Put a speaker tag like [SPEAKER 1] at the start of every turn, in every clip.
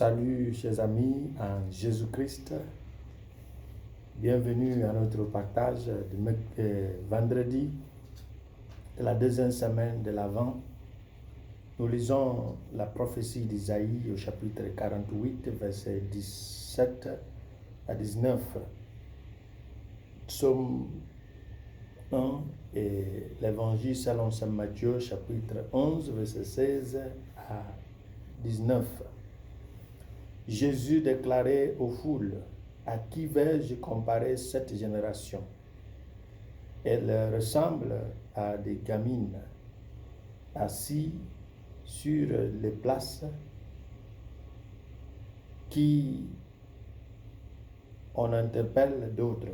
[SPEAKER 1] Salut chers amis en Jésus-Christ. Bienvenue à notre partage de vendredi de la deuxième semaine de l'Avent. Nous lisons la prophétie d'Isaïe au chapitre 48, versets 17 à 19. Psaume 1 et l'évangile selon saint Matthieu, chapitre 11, versets 16 à 19. Jésus déclarait aux foules: à qui vais-je comparer cette génération? Elle ressemble à des gamines assises sur les places qui on interpelle d'autres.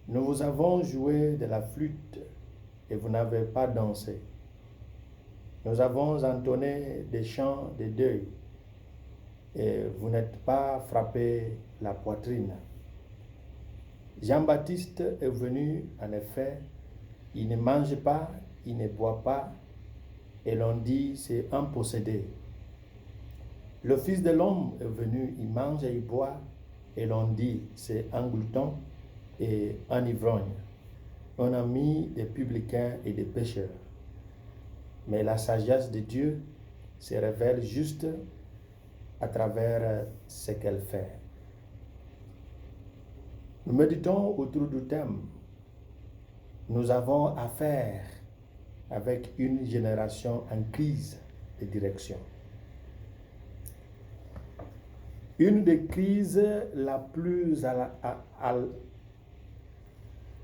[SPEAKER 1] Nous vous avons joué de la flûte et vous n'avez pas dansé. Nous avons entonné des chants de deuil et vous n'êtes pas frappé la poitrine. Jean-Baptiste est venu, en effet, il ne mange pas, il ne boit pas, et l'on dit c'est un possédé. Le Fils de l'homme est venu, il mange et il boit, et l'on dit c'est un glouton et un ivrogne, un ami des publicains et des pécheurs. Mais la sagesse de Dieu se révèle juste à travers ce qu'elle fait. Nous méditons autour du thème. Nous avons affaire avec une génération en crise de direction. Une des crises la plus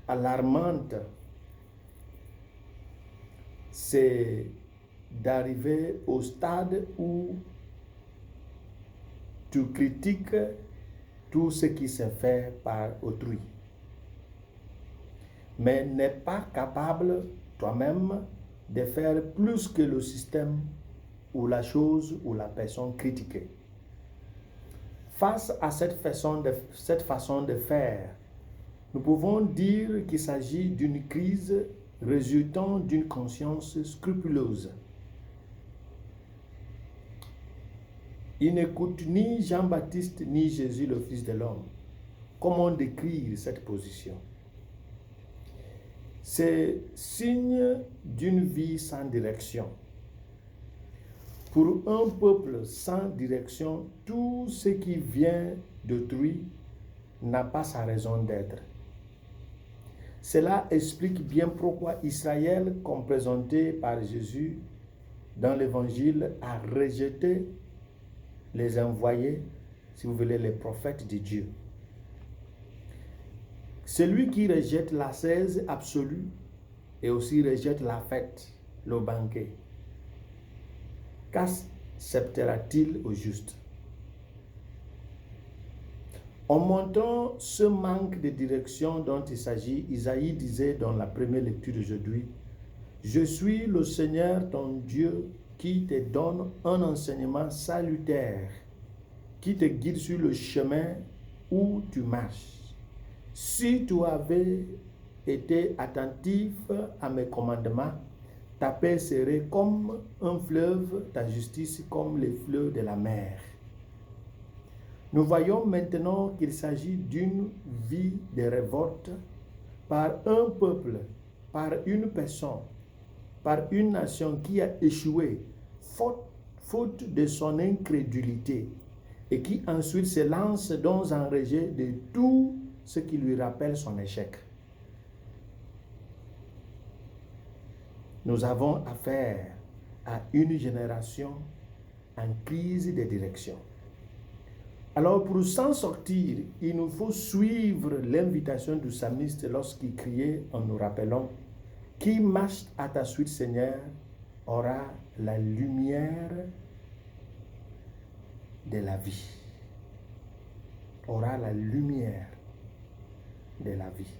[SPEAKER 1] alarmante, c'est d'arriver au stade où tu critiques tout ce qui se fait par autrui, mais n'es pas capable toi-même de faire plus que le système ou la chose ou la personne critiquée. Face à cette façon de faire, nous pouvons dire qu'il s'agit d'une crise résultant d'une conscience scrupuleuse. Il n'écoute ni Jean-Baptiste ni Jésus, le Fils de l'homme. Comment décrire cette position? C'est signe d'une vie sans direction. Pour un peuple sans direction, tout ce qui vient d'autrui n'a pas sa raison d'être. Cela explique bien pourquoi Israël, comme présenté par Jésus dans l'Évangile, a rejeté les envoyés, si vous voulez, les prophètes de Dieu. Celui qui rejette l'ascèse absolue et aussi rejette la fête, le banquet, qu'acceptera-t-il au juste? En montrant ce manque de direction dont il s'agit, Isaïe disait dans la première lecture d'aujourd'hui: je suis le Seigneur ton Dieu qui te donne un enseignement salutaire, qui te guide sur le chemin où tu marches. Si tu avais été attentif à mes commandements, ta paix serait comme un fleuve, ta justice comme les fleuves de la mer. Nous voyons maintenant qu'il s'agit d'une vie de révolte par un peuple, par une personne, par une nation qui a échoué faute de son incrédulité et qui ensuite se lance dans un rejet de tout ce qui lui rappelle son échec. Nous avons affaire à une génération en crise de direction. Alors pour s'en sortir, il nous faut suivre l'invitation du psalmiste lorsqu'il criait en nous rappelant: qui marche à ta suite, Seigneur, aura la lumière de la vie. Aura la lumière de la vie.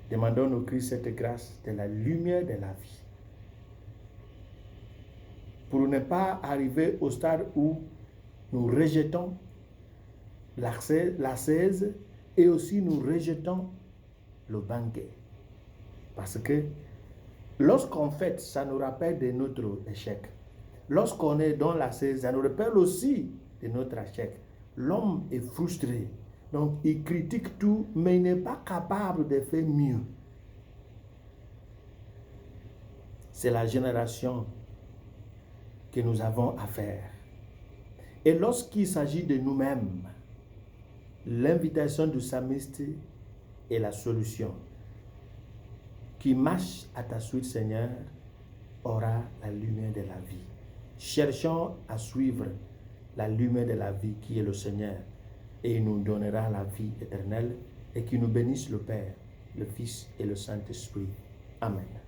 [SPEAKER 1] Demandons au Christ cette grâce de la lumière de la vie. Pour ne pas arriver au stade où nous rejetons l'ascèse et aussi nous rejetons le banquet. Parce que lorsqu'on fête, ça nous rappelle de notre échec. Lorsqu'on est dans la césarine, on repère aussi de notre échec. L'homme est frustré. Donc, il critique tout, mais il n'est pas capable de faire mieux. C'est la génération que nous avons à faire. Et lorsqu'il s'agit de nous-mêmes, l'invitation du psalmiste est la solution. Qui marche à ta suite, Seigneur, aura la lumière de la vie. Cherchons à suivre la lumière de la vie qui est le Seigneur, et il nous donnera la vie éternelle, et qui nous bénisse le Père, le Fils et le Saint-Esprit. Amen.